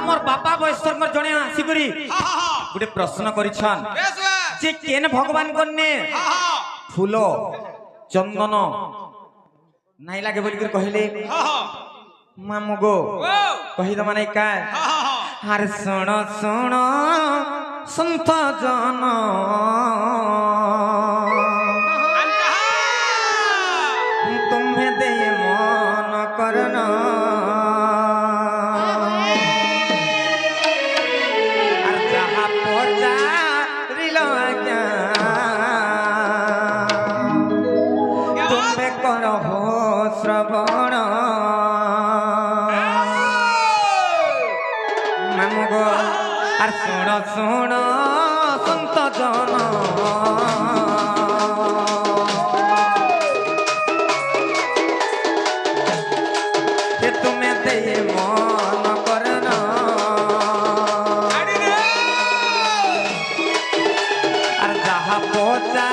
मोर बापा बयसर मोर जने आसी करी गुटे प्रश्न करिछन जे केन भगवान कन्ने फूलो चंदन नहीं लागे बोल कर कहले मामू गो कहि द माने का हर सुन सुन संत जन तुम्हें दे मन करना और जहाँ पहुँचा तुम्हें करो श्रवण मामू गो और सुन सुन संत जन तुम्हें दे मन करना और जहाँ पहुँचा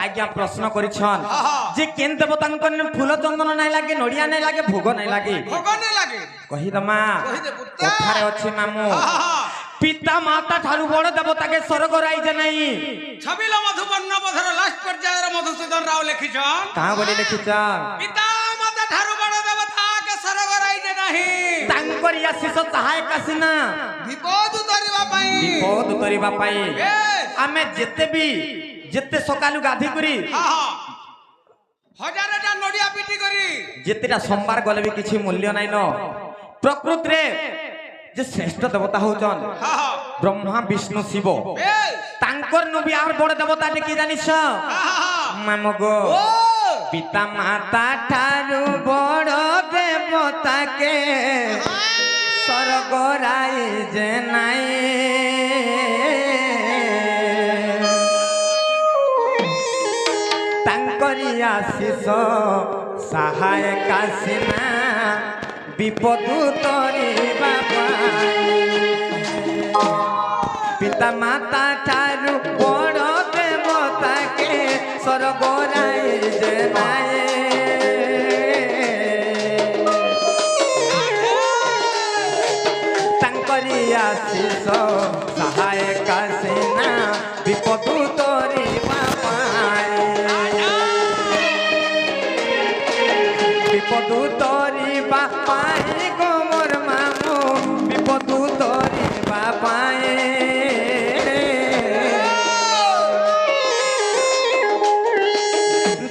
आज्ञा प्रश्न करिछन जे केन देवतान कने फूल चंदन नै लागे नडिया नै लागे भोग नै लागे कहि दमा कथारे अछि मामू पिता माता ठारू बड़ देवता के स्वर्ग राइजे नै छबिला मधुबन्न पथर लास्ट पर्याय रे मधुसूदन राव लिखिछन कहां बोली लिखिछन पिता माता ठारू बड़ देवता के स्वर्ग राइजे नाही तांकर आशीष सहाय कासिना विपद उतरिबा पई आमे जेते सकालू गाधी करी हजारटा नडिया पिटी करी जेतेटा सोमवार गले भी किछि मूल्य नाइन प्रकृति रे जे श्रेष्ठ देवता होचन ब्रह्मा विष्णु शिव तांकर नबी आर बड़ देवता के की जानिछ मामो गो पिता माता ठारू बड़ देवता के स्वर्ग राइजे नाई आशीष सहाय कासिना विपद तरिबा पिता माता ठारू बड़ देवता के स्वर्ग राइजे नाई तांकरी आशीष सहाय कासिना विपद तरिबा विपदु तरिबा पाए गो मोर मामू विपदु तरिबा पाए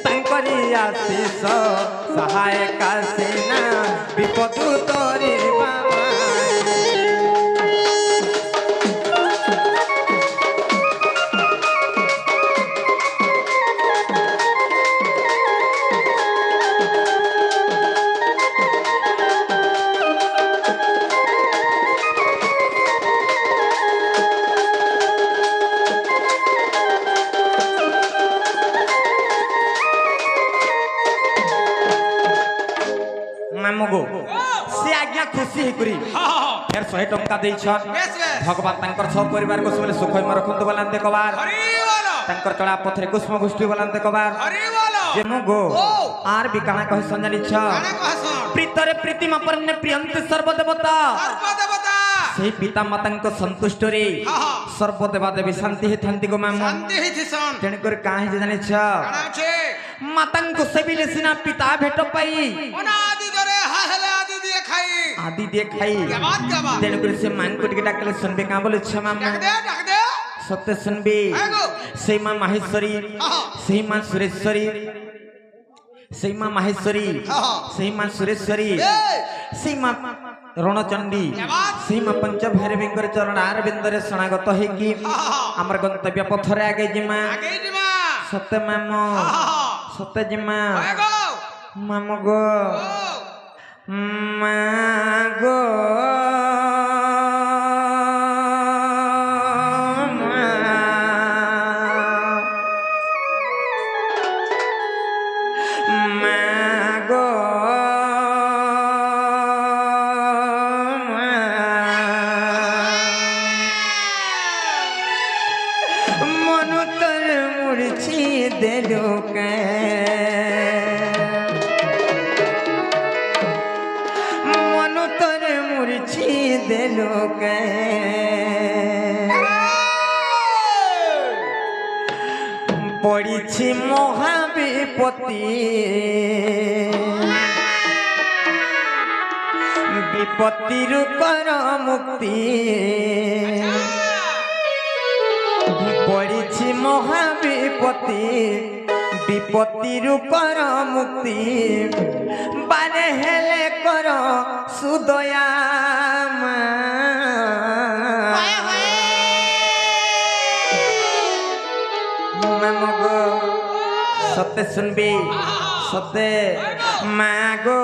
तांकरी आशीष सहाय कासिना विपदु तरिबा से आज्ञा खुशी हेकुरी यार 100 टंका देइछन भगवान तांकर सब परिवार को सबले सुखय में रखंतु बोलांते कबार तांकर चला पथरे कुसुम गोष्ठी बोलांते कबार जे मुगो आर भी काना कहि संजानिछ प्रीतरे प्रीतिमा परने प्रियंते सर्वदेवता सेही पिता मातांको संतुष्ट रे सर्वदेवा देवी शांति हेथांती गो मामू शांति हेथिसन तेन कर काहे जे जानिछ मातांको सेबिले सिना पिता भेट पाई अनादि दरे हाहले आदि दिए खाई तेन कर से मान कोट के डाकले सुनबे का बोले क्षमा डाक दे सत्य सुनबे से मां माहेश्वरी से मां सुरेश्वरी से मां माहेश्वरी से मां सुरेश्वरी से मां रणचंडी से मां पंचभैरवींकर चरण अरविंदरे शरणागत है कि हमर गंतव्य पथरे आगे जिमा सत्य मामो सत्य जिमा मामो गो মাগো মাগো মন তোর মুড়ছি দেলো কে মন তোর মুড়ছি দেলো কে পড়িছি মহাবিপত্তি বিপত্তির কর মুক্তি পড়িছি মহাবিপত্তি বিপত্তির কর মুক্তি বারে হেলে কর সুদয়া মাগো সত্যে শুনবি সত্যে মাগো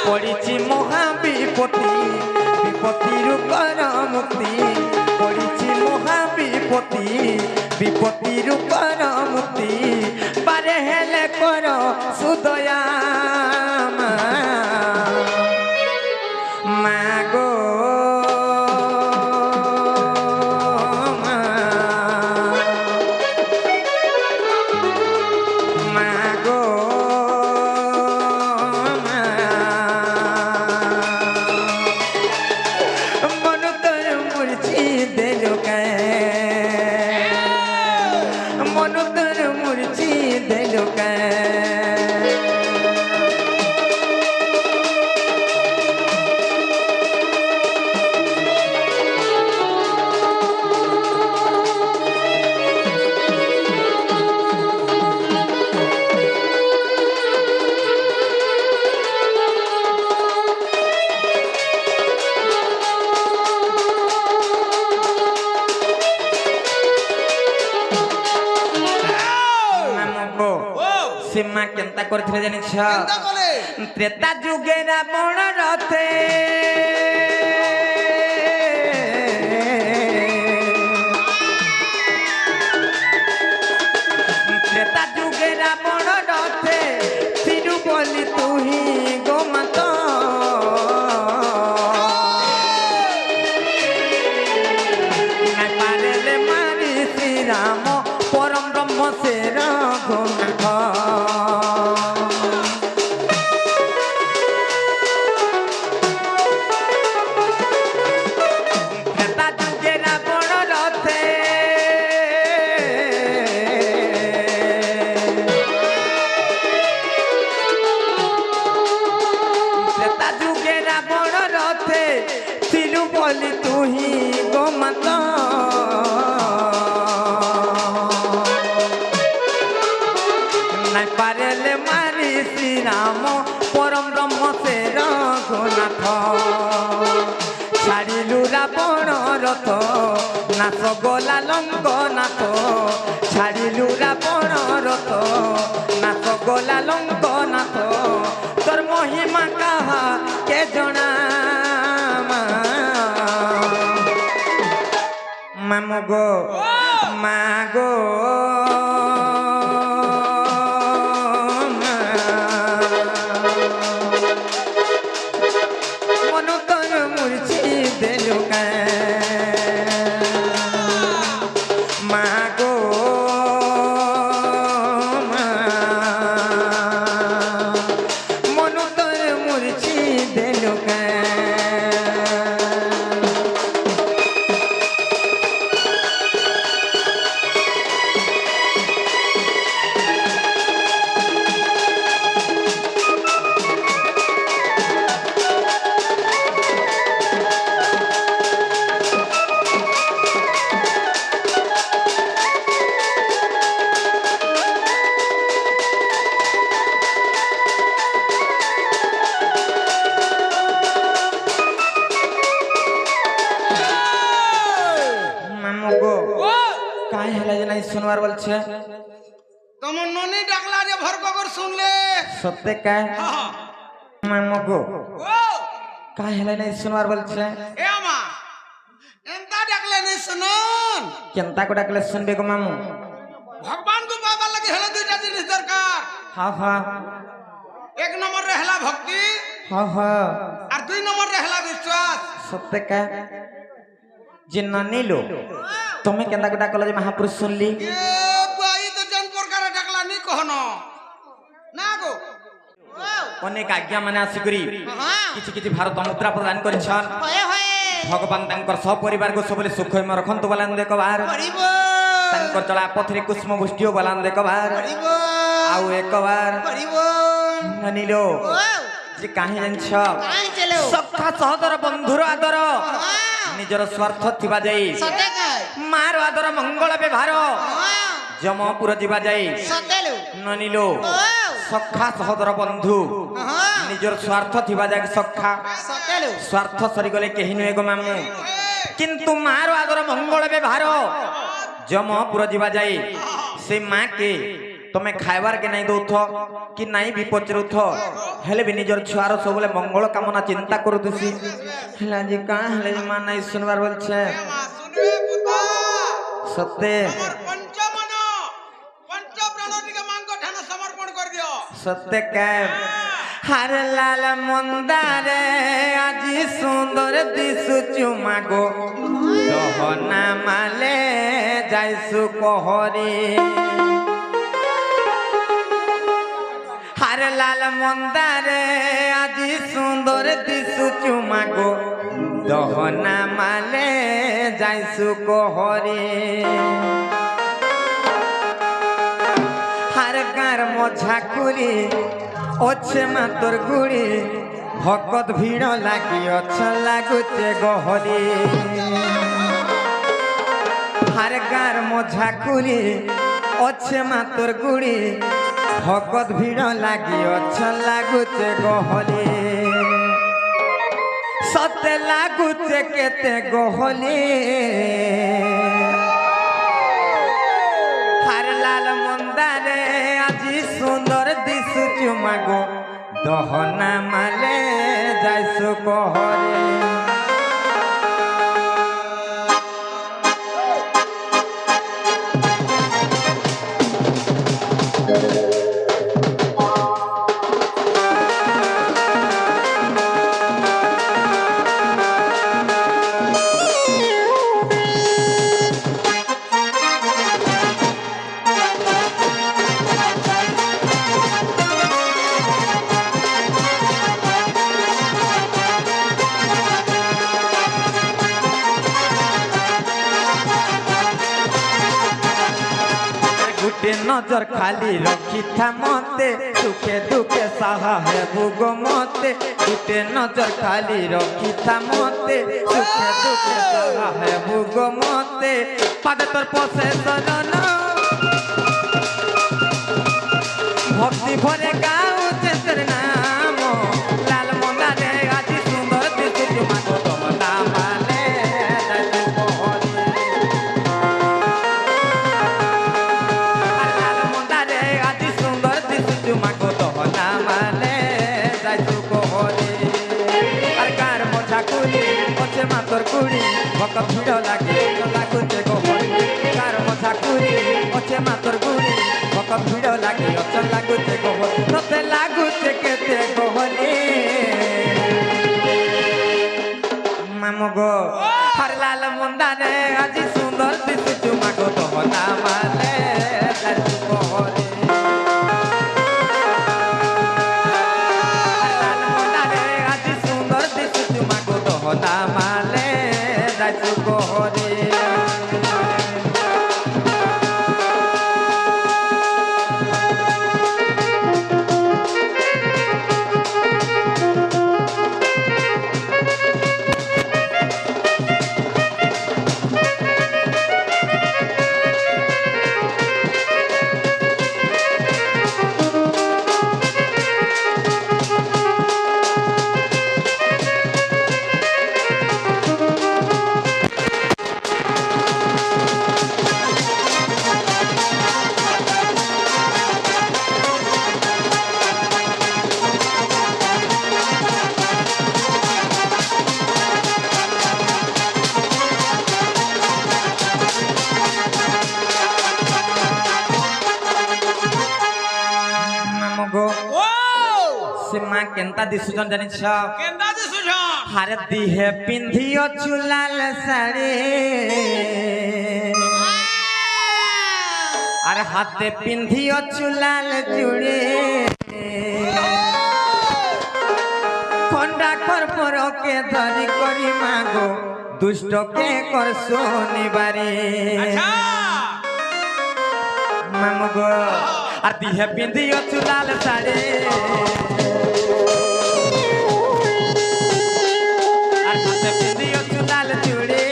পড়িছি মহাবিপত্তি বিপত্তির কর মুক্তি পড়িছি মহাবিপত্তি বিপত্তির কর মুক্তি বারে হেলে কর সুদয়া মাগো মাগো মন তোর মুড়ছি দেলো কে সীমা কেনতা করছিলে জানিছ ত্রেতা যুগে রাবণ রথে ত্রেতা যুগে রাবণ রথে তিরু বলি তুহি গোমাত পারেলে মারি শ্রীরাম পরম ব্রহ্ম সে রঘুনাথ বলি তুহি গোমাত নাই পারেলে মারি শ্রীরাম পরম ব্রহ্ম সে রঘুনাথ ছাড়িলু রাবণ রথ নাথ গোলা লঙ্কনাথ ছাড়িলু রাবণ রথ নাথ গোলা লঙ্কনাথ তোর মহিমা কাহা কে জনা মামগো মাগো মন তোর মুড়ছি দেলো কে মাগো মন তোর মুড়ছি দেলো কে শুনবার বলছে তোমার ননি ডাকলা যে ভরকর শুনলে সত্যি কে মামগো ও কাই হেলে নাই শুনবার বলছে এ আমা এন্তা ডাকলে নি শুনুন কেনতা কো ডাকলে শুনবে গো মামু ভগবান কো পাবার লাগে হলো দুইটা জিনিস দরকার হ্যাঁ হ্যাঁ এক নম্বর রে হেলা ভক্তি হ্যাঁ হ্যাঁ আর দুই নম্বর রে হেলা বিশ্বাস সত্যি কে যে না নিলো তুমি কেনতা কো ডাকলে যে মহাপুরুষ শুনলি এ বাই তো জন প্রকার ডাকলা নি কহনো না গো অনেক আজ্ঞা মানে আসিকরি কিছু কিছু ভারত মুদ্রা প্রদান করেছেন ভগবান তাঙ্কর সপরিবার গো সবলে সুখময় রখন্তু বলেন দেখবার তাঙ্কর চলা পথরে কুষ্ম গোষ্ঠীও বলেন দেখবার আউ একবার নিলো যে কাহি জানছ সখা সহদর বন্ধুর আদর নিজর স্বার্থ থিবা যাই মার আদর মঙ্গল ব্যবহার যমপুর ଯିବା যাই ননিল সখা সহদর বন্ধু নিজর স্বার্থ থিবা যাই সখা স্বার্থ সরিগলে কেহি নুহে গো মামু কিন্তু মার আদর মঙ্গল ব্যবহার যমপুর ଯିବା যাই সে মাকে তুমি খাইবার কে নাই দৌথ কি নাই বি পচরুথ হেলে বি নিজর ছুয়ার সবলে মঙ্গল কামনা চিন্তা করুছি হেলা যে কা হেলে যে মা নাই শুনবার বলছে মা শুনবে পুতা সত্যি আমার পঞ্চমন পঞ্চ প্রাণটিকে মাঙ্গ ঠান সমর্পণ কর দিও সত্যি কে হার লাল মন্দারে আজি সুন্দর দিশু চুমা গো দহনা মালে যাইসু কহরে হার লাল মন্দারে আজি সুন্দর দিশু চুমা গো দহনা মালে যাইসু কহরে হার গার মঝা কুড়ি অছে মাতর গুড়ি ভকত ভিড় লাগি অছ লাগুছে গহরি হার গার মঝা কুড়ি অছে মাতর গুড়ি ভকত ভিড় লাগি অছ লাগুছে গহলি সতে লাগুছে কেতে গহলি হার লাল মন্দারে আজি সুন্দর দিশুচু মাগো দহনা মালে যাইসু কহরে गुटे नजर खाली रखी था मते सुखे दुखे सहा है भूगो मते गुटे नजर खाली रखी था मते सुखे दुखे सहा है भूगो मते पद तोर पसे शरण भक्ति भरे गाऊ तेर नाम लाल मंदारे आजी सुंदर दिशु जुमा को तमना माले মাতর কুড়ি ভকত ভিড় লাগে লাগুছে গহরি কার মথা কুড়ি অছে মাতর কুড়ি ভকত ভিড় লাগে অচ লাগুছে গহরি ততে লাগুছে কেতে গহলি মামু গো হর লাল মন্দারে আজি সুন্দর দিশুচু মাগো দহনা মালে যাইসু গহরি লাল মন্দারে আজি সুন্দর দিশুচু মাগো দহনা মালে যাইসু গহরি से माँ केंता दिसुजन जानी छ केंदा दिसुछन हारे दिहे पिंधियो चुलाल साड़ी अरे हाथे पिंधियो चुलाल जुड़े खंडा कर परो के धरी करी मागो दुष्ट के कर सोनी बारे अच्छा मामगो আর দিহে পিন্ধিও চুলাল সাড়ে আর হাতে পিন্ধিও চুলাল চুড়ে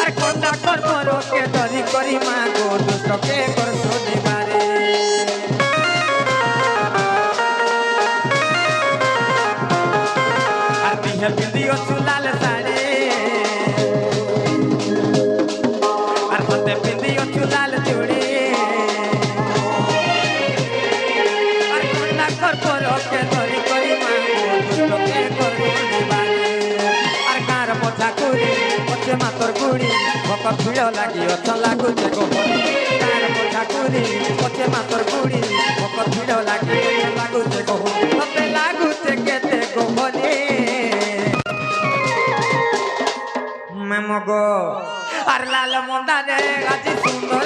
আর কন্যা করবো কে ধরি করি মা গো দুষ্টকে করছো দিবারে আর দিহে পিন্ধিও চুলাল সাড়ে আর হাতে পিন্ধিও চুলাল চুড়ে আর কন্যা করবো কে ধরি করি মা গো দুষ্টকে করছো দিবারে আর কার পোছা কুড়ি পছে মাতর কুড়ি ভক ভিড় লাগি অথ লাগুছে গোহরি কার পোছা কুড়ি পছে মাতর কুড়ি ভক ভিড় লাগি অথ লাগুছে গোহরি ততে লাগুছে কেতে গোহরি মামগো আর লাল মন্দারে আজি সুন্দর